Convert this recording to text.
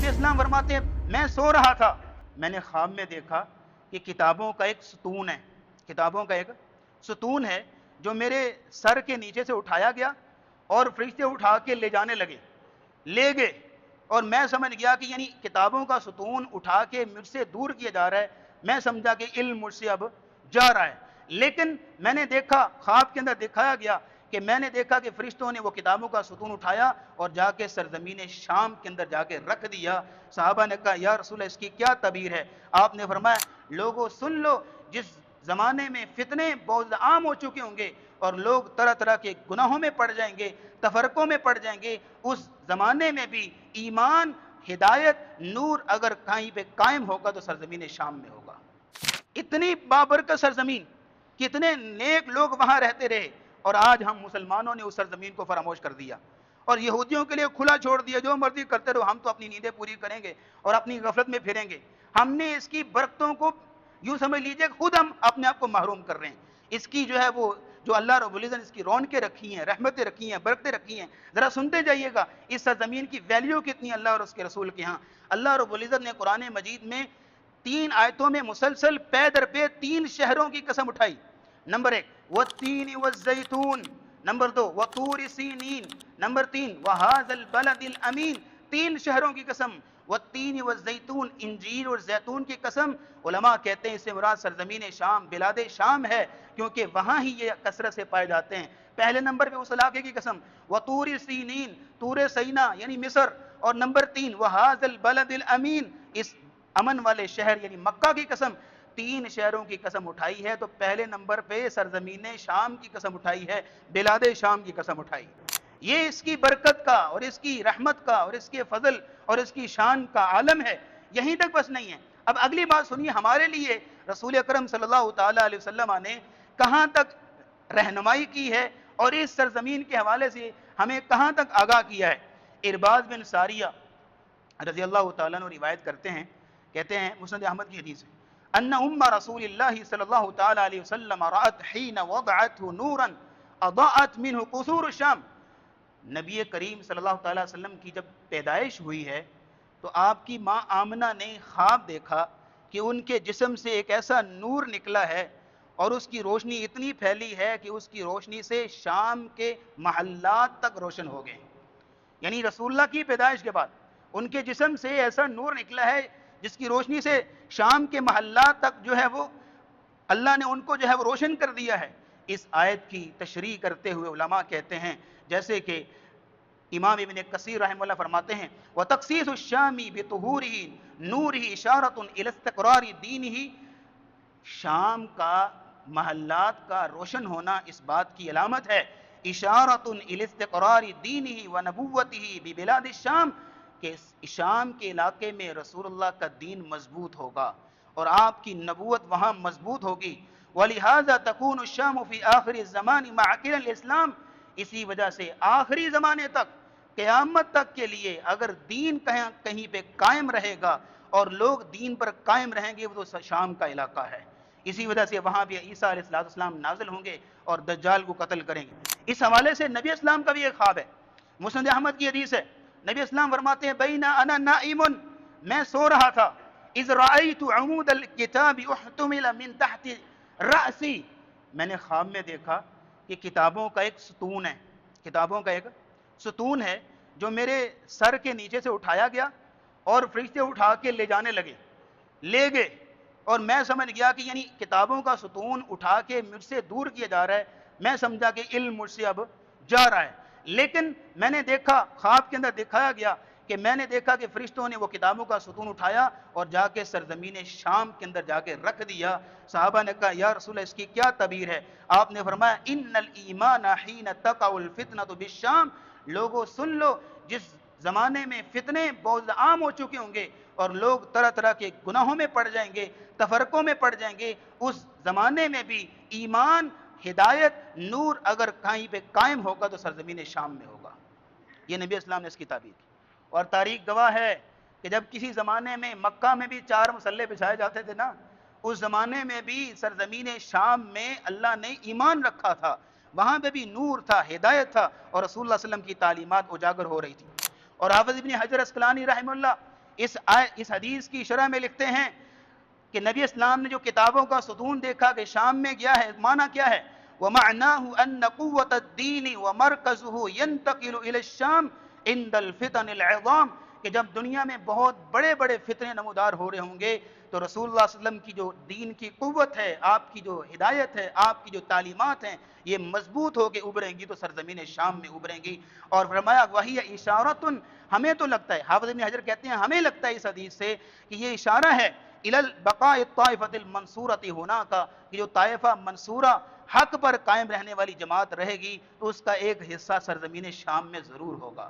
اسلام فرماتے ہیں میں سو رہا تھا، میں نے خواب میں دیکھا کہ کتابوں کا ایک ستون ہے، کتابوں کا ایک ستون ہے جو میرے سر کے نیچے سے اٹھایا گیا اور فرشتے اٹھا کے لے جانے لے گئے، اور میں سمجھ گیا کہ یعنی کتابوں کا ستون اٹھا کے مجھ سے دور کیا جا رہا ہے، میں سمجھا کہ علم مجھ سے اب جا رہا ہے۔ لیکن میں نے دیکھا، خواب کے اندر دکھایا گیا کہ میں نے دیکھا کہ فرشتوں نے وہ کتابوں کا ستون اٹھایا اور جا کے سرزمین شام کے اندر جا کے رکھ دیا۔ صحابہ نے کہا یا رسول اللہ اس کی کیا تعبیر ہے؟ آپ نے فرمایا لوگوں سن لو، جس زمانے میں فتنے بہت عام ہو چکے ہوں گے اور لوگ طرح طرح کے گناہوں میں پڑ جائیں گے، تفرقوں میں پڑ جائیں گے، اس زمانے میں بھی ایمان، ہدایت، نور اگر کہیں پہ قائم ہوگا تو سرزمین شام میں ہوگا۔ اتنی بابرکت سرزمین، کتنے نیک لوگ وہاں رہتے رہے، اور آج ہم مسلمانوں نے اس سرزمین کو فراموش کر دیا اور یہودیوں کے لیے کھلا چھوڑ دیا، جو مرضی کرتے رہو، ہم تو اپنی نیندیں پوری کریں گے اور اپنی غفلت میں پھریں گے۔ ہم نے اس کی برکتوں کو یوں سمجھ لیجئے خود ہم اپنے آپ کو محروم کر رہے ہیں۔ اس کی جو ہے وہ جو اللہ رب العزت نے اس کی رونقیں رکھی ہیں، رحمتیں رکھی ہیں، برکتیں رکھی ہیں، ذرا سنتے جائیے گا اس سرزمین کی ویلیو کتنی اللہ اور اس کے رسول کے ہاں۔ اللہ رب العزت نے قرآن مجید میں 3 آیتوں میں مسلسل پے در پے 3 شہروں کی قسم اٹھائی۔ نمبر 1 والتین والزیتون، نمبر 2 وطور سینین، نمبر 3 وہذا البلد الامین، 3 شہروں کی قسم، والتین والزیتون، انجیر اور زیتون کی قسم۔ علماء کہتے ہیں اس سے مراد سرزمین شام، بلاد شام ہے، کیونکہ وہاں ہی یہ کثرت سے پائے جاتے ہیں۔ پہلے نمبر پہ اس علاقے کی قسم وطور سینین، طور سینا یعنی مصر، اور نمبر 3 وہذا البلد الامین، اس امن والے شہر یعنی مکہ کی قسم۔ 3 شہروں کی قسم اٹھائی ہے تو پہلے نمبر پہ سرزمین شام کی قسم اٹھائی ہے، بلاد شام کی قسم اٹھائی۔ یہ اس کی برکت کا اور اس کی رحمت کا اور اس کے فضل اور اس کی شان کا عالم ہے۔ یہیں تک بس نہیں ہے، اب اگلی بات سنیے، ہمارے لیے رسول اکرم صلی اللہ تعالیٰ علیہ وسلم نے کہاں تک رہنمائی کی ہے اور اس سرزمین کے حوالے سے ہمیں کہاں تک آگاہ کیا ہے۔ ارباز بن ساریہ رضی اللہ تعالیٰ عنہ روایت کرتے ہیں، کہتے ہیں مسند احمد کی حدیث ہے، ان ام رسول اللہ صلی اللہ تعالیٰ علیہ وسلم رأت حین وضعته نورا اضاءت منه قصور الشام۔ نبی کریم صلی اللہ تعالیٰ علیہ وسلم کی جب پیدائش ہوئی ہے تو آپ کی ماں آمنہ نے خواب دیکھا کہ ان کے جسم سے ایک ایسا نور نکلا ہے اور اس کی روشنی اتنی پھیلی ہے کہ اس کی روشنی سے شام کے محلات تک روشن ہو گئے۔ یعنی رسول اللہ کی پیدائش کے بعد ان کے جسم سے ایسا نور نکلا ہے جس کی روشنی سے شام کے محلات تک جو ہے وہ اللہ نے ان کو جو ہے وہ روشن کر دیا ہے۔ اس آیت کی تشریح کرتے ہوئے علماء کہتے ہیں، جیسے کہ امام ابن کثیر رحمہ اللہ فرماتے ہیں وَتَقْسِيسُ الشَّامِ بِطُهُورِهِ نُورِهِ إِشَارَةٌ إِلَى اسْتِقْرَارِ دِينِهِ، شام کا محلات کا روشن ہونا اس بات کی علامت ہے، إِشَارَةٌ إِلَى اسْتِقْرَارِ دِينِهِ وَنَبُوَّتِهِ بِبِلَادِ الشَّامِ، کہ شام کے علاقے میں رسول اللہ کا دین مضبوط ہوگا اور آپ کی نبوت وہاں مضبوط ہوگی۔ وَلِهَذَا تَكُونُ الشَّامُ فِي آخِرِ الزَّمَانِ مَعْقِلًا لِلْإِسْلَامِ، اسی وجہ سے آخری زمانے تک، قیامت تک کے لیے اگر دین کہیں پہ قائم رہے گا اور لوگ دین پر قائم رہیں گے وہ تو شام کا علاقہ ہے۔ اسی وجہ سے وہاں بھی عیسیٰ علیہ السلام نازل ہوں گے اور دجال کو قتل کریں گے۔ اس حوالے سے نبی اسلام کا بھی ایک خواب ہے، مسند احمد کی حدیث ہے، نبی اسلام فرماتے ہیں بین انا نائم، میں سو رہا تھا، اذ رأیت عمود الکتاب احتمل من تحت رأسی، میں نے خواب میں دیکھا کہ کتابوں کا ایک ستون ہے، کتابوں کا ایک ستون ہے جو میرے سر کے نیچے سے اٹھایا گیا اور فرشتے اٹھا کے لے جانے لے گئے، اور میں سمجھ گیا کہ یعنی کتابوں کا ستون اٹھا کے مجھ سے دور کیا جا رہا ہے، میں سمجھا کہ علم مجھ سے اب جا رہا ہے۔ لیکن میں نے دیکھا، خواب کے اندر دکھایا گیا کہ میں نے دیکھا کہ فرشتوں نے وہ کتابوں کا ستون اٹھایا اور جا کے سرزمین شام کے اندر جا کے رکھ دیا۔ صحابہ نے کہا یا رسول اللہ اس کی کیا تعبیر ہے؟ آپ نے فرمایا ان الایمان حین تقع الفتنۃ بالشام، لوگوں سن لو، جس زمانے میں فتنے بہت عام ہو چکے ہوں گے اور لوگ طرح طرح کے گناہوں میں پڑ جائیں گے، تفرقوں میں پڑ جائیں گے، اس زمانے میں بھی ایمان، ہدایت، نور اگر کہیں پہ قائم ہوگا تو سرزمین شام میں ہوگا۔ یہ نبی اسلام نے اس کی تعبیر کی، اور تاریخ گواہ ہے کہ جب کسی زمانے میں مکہ میں بھی 4 مسلح بچھائے جاتے تھے نا، اس زمانے میں بھی سرزمین شام میں اللہ نے ایمان رکھا تھا، وہاں پہ بھی نور تھا، ہدایت تھا، اور رسول اللہ صلی اللہ علیہ وسلم کی تعلیمات اجاگر ہو رہی تھی۔ اور حافظ ابن حجر اسقلانی رحمہ اللہ اس حدیث کی شرح میں لکھتے ہیں کہ نبی اسلام نے جو کتابوں کا ستون دیکھا کہ شام میں گیا ہے، معنی کیا ہے؟ وَمَعْنَاهُ أَنَّ قُوَّةَ الدِّينِ وَمَرْكَزُهُ يَنْتَقِلُ إِلَى الشَّامِ عِنْدَ الْفِتَنِ الْعِظَامِ، کہ جب دنیا میں بہت بڑے بڑے فتنے نمودار ہو رہے ہوں گے تو رسول اللہ صلی اللہ علیہ وسلم کی جو دین کی قوت ہے، آپ کی جو ہدایت ہے، آپ کی جو تعلیمات ہیں، یہ مضبوط ہو کے ابھریں گی تو سرزمین شام میں ابھریں گی۔ اور فرمایا وَهِيَ إِشَارَةٌ، ہمیں تو لگتا ہے، حافظ ابن حجر کہتے ہیں ہمیں لگتا ہے اس حدیث سے کہ یہ اشارہ ہے الی البقاء الطائفۃ المنصورۃ ہونا کا، کہ جو طائفہ منصورہ حق پر قائم رہنے والی جماعت رہے گی تو اس کا ایک حصہ سرزمین شام میں ضرور ہوگا۔